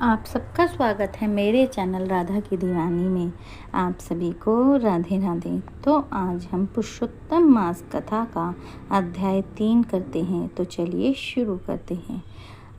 आप सबका स्वागत है मेरे चैनल राधा की दीवानी में। आप सभी को राधे राधे। तो आज हम पुरुषोत्तम मास कथा का अध्याय 3 करते हैं। तो चलिए शुरू करते हैं।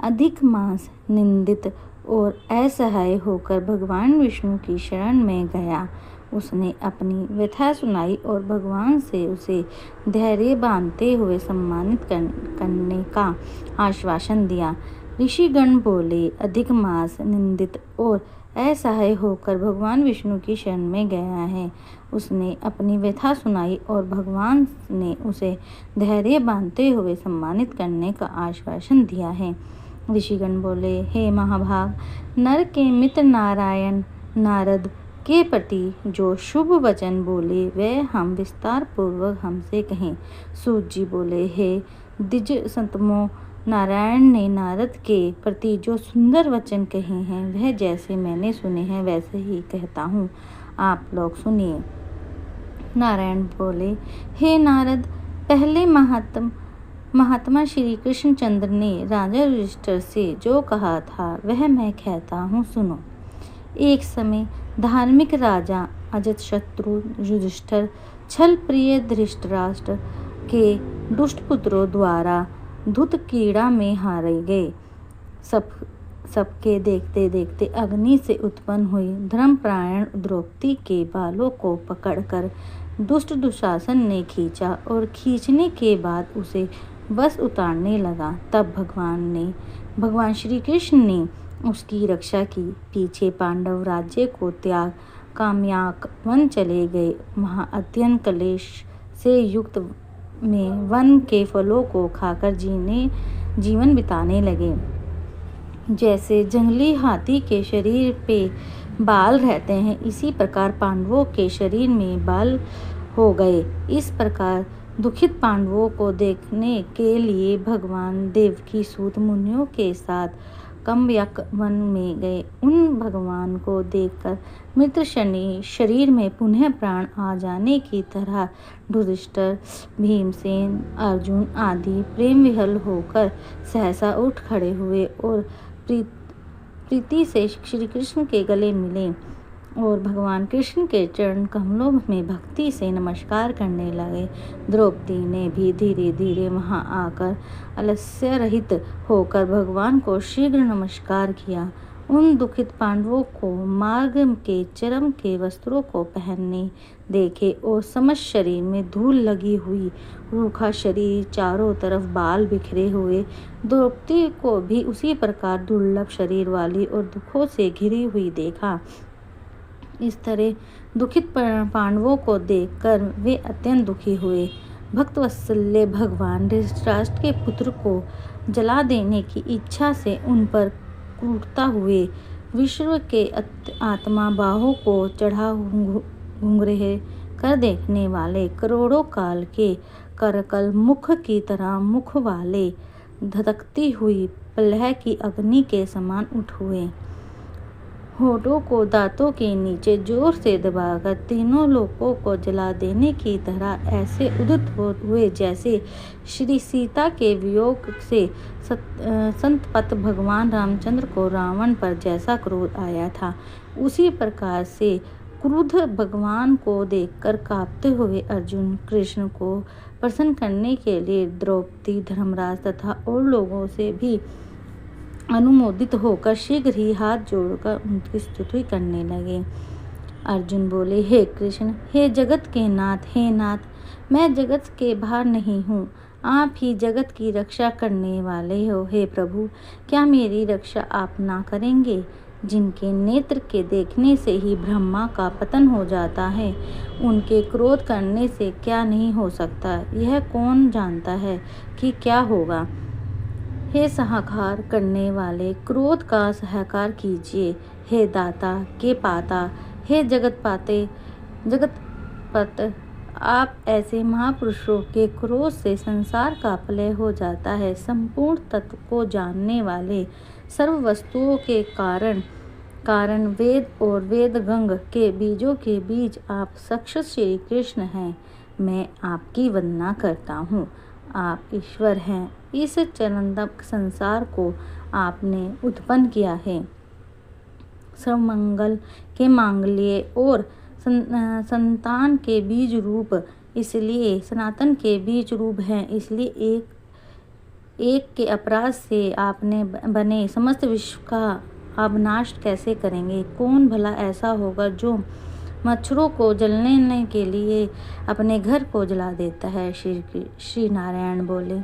अधिक मास निंदित और असहाय होकर भगवान विष्णु की शरण में गया। उसने अपनी व्यथा सुनाई और भगवान से उसे धैर्य बांधते हुए सम्मानित करने का आश्वासन दिया। ऋषिगण बोले, अधिक मास निंदित और असहाय होकर भगवान विष्णु की शरण में गया है। उसने अपनी व्यथा सुनाई और भगवान ने उसे धैर्य बांधते हुए सम्मानित करने का आश्वासन दिया है। ऋषिगण बोले, हे महाभाग, नर के मित्र नारायण नारद के प्रति जो शुभ वचन बोले वह हम विस्तार पूर्वक हमसे कहें। सूत जी बोले, हे द्विज संतमो, नारायण ने नारद के प्रति जो सुंदर वचन कहे हैं वह जैसे मैंने सुने हैं वैसे ही कहता हूँ, आप लोग सुनिए। नारायण बोले, हे नारद, पहले महात्मा श्री कृष्णचंद्र ने राजा युधिष्ठिर से जो कहा था वह मैं कहता हूँ, सुनो। एक समय धार्मिक राजा अजातशत्रु युधिष्ठिर छल प्रिय धृतराष्ट्र के दुष्ट पुत्रों द्वारा धूत कीड़ा में हारे गए। सबके देखते देखते अग्नि से उत्पन्न हुई धर्मपरायण द्रौपदी के बालों को पकड़कर दुष्ट दुशासन ने खींचा और खींचने के बाद उसे बस उतारने लगा। तब भगवान श्री कृष्ण ने उसकी रक्षा की। पीछे पांडव राज्य को त्याग काम्याक वन चले गए। वहाँ अत्यंत क्लेश से युक्त में वन के फलों को खाकर जीवन बिताने लगे। जैसे जंगली हाथी के शरीर पे बाल रहते हैं, इसी प्रकार पांडवों के शरीर में बाल हो गए। इस प्रकार दुखित पांडवों को देखने के लिए भगवान देवकी सूत मुनियों के साथ काम्याक वन में गए। उन भगवान को देखकर मृत शरीर में पुनः प्राण आ जाने की तरह युधिष्ठिर, भीमसेन, अर्जुन आदि प्रेम विह्वल होकर सहसा उठ खड़े हुए और प्रीति से श्री कृष्ण के गले मिले और भगवान कृष्ण के चरण कमलों में भक्ति से नमस्कार करने लगे। द्रौपदी ने भी धीरे धीरे वहां आकर आलस्य रहित होकर भगवान को शीघ्र नमस्कार किया। उन दुखित पांडवों को मार्ग के चरम के वस्त्रों को पहनने देखे और समस्त शरीर में धूल लगी हुई, रूखा शरीर, चारों तरफ बाल बिखरे हुए द्रौपदी को भी उसी प्रकार दुर्लभ शरीर वाली और दुखों से घिरी हुई देखा। इस तरह दुखित पांडवों को देखकर वे अत्यंत दुखी हुए। भक्तवत्सल्य भगवान धृतराष्ट्र के पुत्र को जला देने की इच्छा से उन पर क्रूरता हुए। विश्व के आत्मा बाहों को चढ़ा घुंघरे कर देखने वाले करोड़ों काल के करकल मुख की तरह मुख वाले धधकती हुई प्रलय की अग्नि के समान उठ हुए। होठों को दांतों के नीचे जोर से दबाकर तीनों लोकों को जला देने की तरह ऐसे उदित हुए जैसे श्री सीता के वियोग से संतप्त भगवान रामचंद्र को रावण पर जैसा क्रोध आया था, उसी प्रकार से क्रुद्ध भगवान को देखकर कांपते हुए अर्जुन कृष्ण को प्रसन्न करने के लिए द्रौपदी, धर्मराज तथा और लोगों से भी अनुमोदित होकर शीघ्र ही हाथ जोड़कर उनकी स्तुति करने लगे। अर्जुन बोले, हे कृष्ण, हे जगत के नाथ, हे नाथ, मैं जगत के बाहर नहीं हूँ, आप ही जगत की रक्षा करने वाले हो। हे प्रभु, क्या मेरी रक्षा आप ना करेंगे? जिनके नेत्र के देखने से ही ब्रह्मा का पतन हो जाता है, उनके क्रोध करने से क्या नहीं हो सकता, यह कौन जानता है कि क्या होगा। हे सहाकार करने वाले, क्रोध का सहकार कीजिए। हे दाता के पाता, हे जगतपत, आप ऐसे महापुरुषों के क्रोध से संसार का प्रलय हो जाता है। संपूर्ण तत्व को जानने वाले, सर्व वस्तुओं के कारण वेद और वेदगंग के बीजों के बीज आप साक्षात श्री कृष्ण हैं। मैं आपकी वंदना करता हूँ। आप ईश्वर हैं। इस चरणात्मक संसार को आपने उत्पन्न किया है। सर्वमंगल के मांगल्य और संतान के बीज रूप, इसलिए सनातन के बीज रूप हैं। इसलिए एक के अपराध से आपने बने समस्त विश्व का आप नाश कैसे करेंगे? कौन भला ऐसा होगा जो मच्छरों को जलने के लिए अपने घर को जला देता है? श्री नारायण बोले।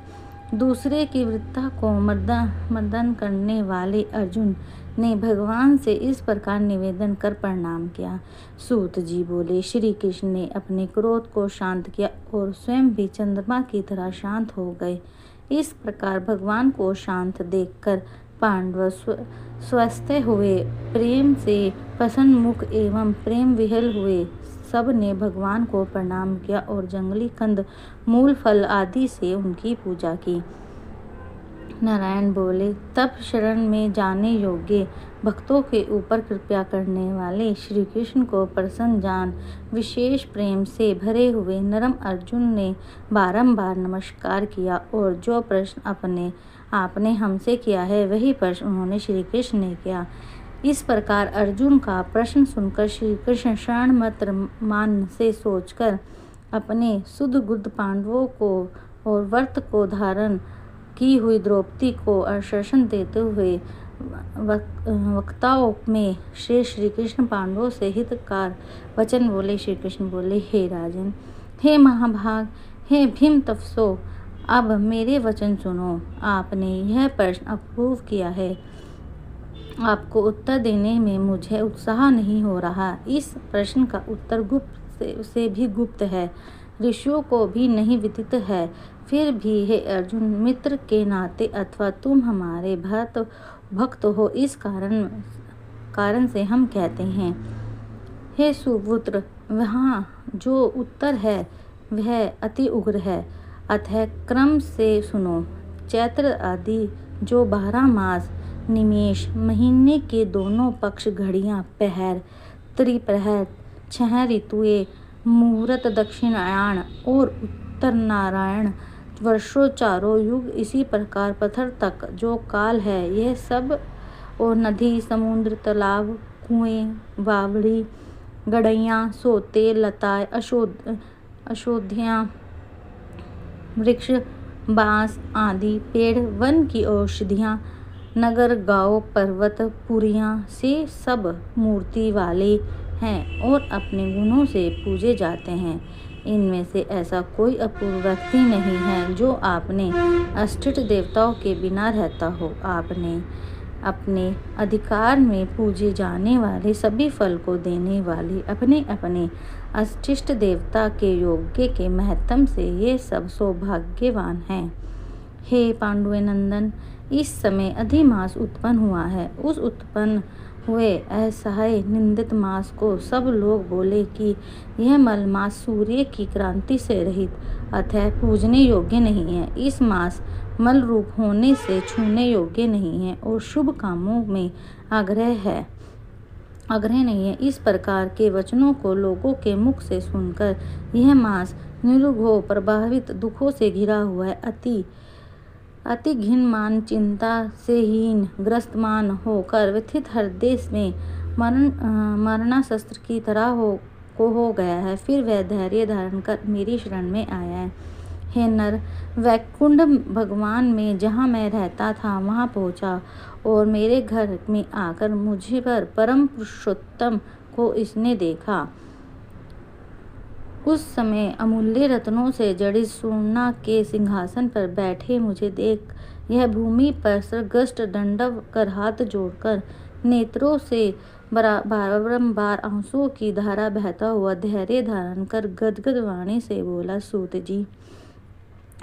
दूसरे की वृत्ता को मर्दन करने वाले अर्जुन ने भगवान से इस प्रकार निवेदन कर प्रणाम किया। सूत जी बोले, श्री कृष्ण ने अपने क्रोध को शांत किया और स्वयं भी चंद्रमा की तरह शांत हो गए। इस प्रकार भगवान को शांत देखकर पांडव स्वस्थ हुए, प्रेम से प्रसन्न मुख एवं प्रेम विह्वल हुए। सब ने भगवान को प्रणाम किया और जंगली कंद, मूल, फल आदि से उनकी पूजा की। नारायण बोले, तब शरण में जाने योग्य भक्तों के ऊपर कृपा करने वाले श्री कृष्ण को प्रसन्न जान विशेष प्रेम से भरे हुए नरम अर्जुन ने बारंबार नमस्कार किया और जो प्रश्न आपने हमसे किया है वही प्रश्न उन्होंने श्री कृष्ण ने किया। इस प्रकार अर्जुन का प्रश्न सुनकर श्री कृष्ण शरण मत मान से सोचकर अपने शुद्ध बुद्ध पांडवों को और व्रत को धारण की हुई द्रौपदी को आश्वासन देते हुए वक्ताओं में श्री कृष्ण पांडवों से हितकार वचन बोले। श्री कृष्ण बोले, हे राजन, हे महाभाग, हे भीम तपसो, अब मेरे वचन सुनो। आपने यह प्रश्न अप्रूव किया है, आपको उत्तर देने में मुझे उत्साह नहीं हो रहा। इस प्रश्न का उत्तर गुप्त से भी गुप्त है, ऋषियों को भी नहीं विदित है। फिर भी हे अर्जुन, मित्र के नाते अथवा तुम हमारे भक्त हो, इस कारण से हम कहते हैं। हे सुपुत्र, वहाँ जो उत्तर है वह अति उग्र है, अतः क्रम से सुनो। चैत्र आदि जो 12 मास, निमेष, महीने के दोनों पक्ष, घड़ियाँ, पहर, त्रिप्रहर, 6 ऋतुएं, मुहूर्त, दक्षिणायण और उत्तरायण, वर्षों, चारों युग, इसी प्रकार पत्थर तक जो काल है, यह सब, और नदी, समुद्र, तालाब, कुएं, बावड़ी, गड़ैयाँ, सोते, लताएं, औषधियाँ, वृक्ष, बांस आदि पेड़, वन की औषधियाँ, नगर, गांव, पर्वत, पुरियाँ से सब मूर्ति वाले हैं और अपने गुणों से पूजे जाते हैं। इनमें से ऐसा कोई अपूर्व व्यक्ति नहीं है जो आपने अष्ट देवताओं के बिना रहता हो। आपने अपने अधिकार में पूजे जाने वाले सभी फल को देने वाले अपने अपने अष्टिष्ट देवता के योग्य के महत्व से ये सब सौभाग्यवान हैं। हे पांडुनंदन, इस समय अधिमास उत्पन्न हुआ है। उस उत्पन्न हुए असहाय निंदित मास को सब लोग बोले कि यह मल मास सूर्य की क्रांति से रहित, अतः पूजने योग्य नहीं है। इस मास मल रूप होने से छूने योग्य नहीं है और शुभ कामों में आग्रह नहीं है। इस प्रकार के वचनों को लोगों के मुख से सुनकर यह मास निरुघो, प्रभावित, दुखों से घिरा हुआ है, अति घिनमान, चिंता से हीन, ग्रस्तमान होकर व्यथित हृदय में मरणास्त्र की तरह हो गया है। फिर वह धैर्य धारण कर मेरी शरण में आया है। हे नर, वैकुंठ भगवान में जहाँ मैं रहता था वहाँ पहुँचा और मेरे घर में आकर मुझे पर परम पुरुषोत्तम को इसने देखा। उस समय अमूल्य रत्नों से जड़ित सुवर्ण के सिंहासन पर बैठे मुझे देख यह भूमि पर सरगष्ट दंडव कर हाथ जोड़कर नेत्रों से बारंबार आंसुओं की धारा बहता हुआ धैर्य धारण कर गदगद वाणी से बोला। सूत जी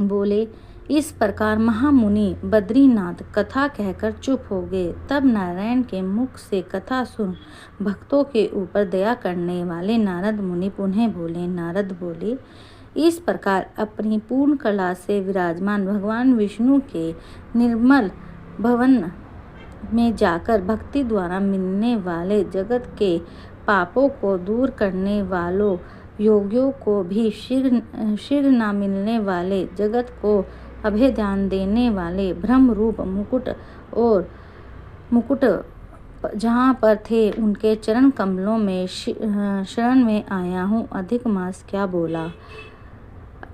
बोले, इस प्रकार महामुनि बद्रीनाथ कथा कहकर चुप हो गए। तब नारायण के मुख से कथा सुन भक्तों के ऊपर दया करने वाले नारद मुनि पुनः बोले। नारद बोले, इस प्रकार अपनी पूर्ण कला से विराजमान भगवान विष्णु के निर्मल भवन में जाकर भक्ति द्वारा मिलने वाले जगत के पापों को दूर करने वालों योगियों को भी शीघ्र न मिलने वाले जगत को अभय ध्यान देने वाले ब्रह्म रूप मुकुट जहाँ पर थे उनके चरण कमलों में शरण में आया हूँ। अधिक मास क्या बोला।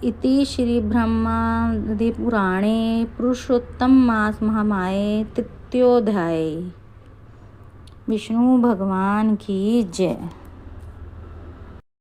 इति श्री ब्रह्मादि पुराणे पुरुषोत्तम मास महामाये तृतीयोध्याय। विष्णु भगवान की जय।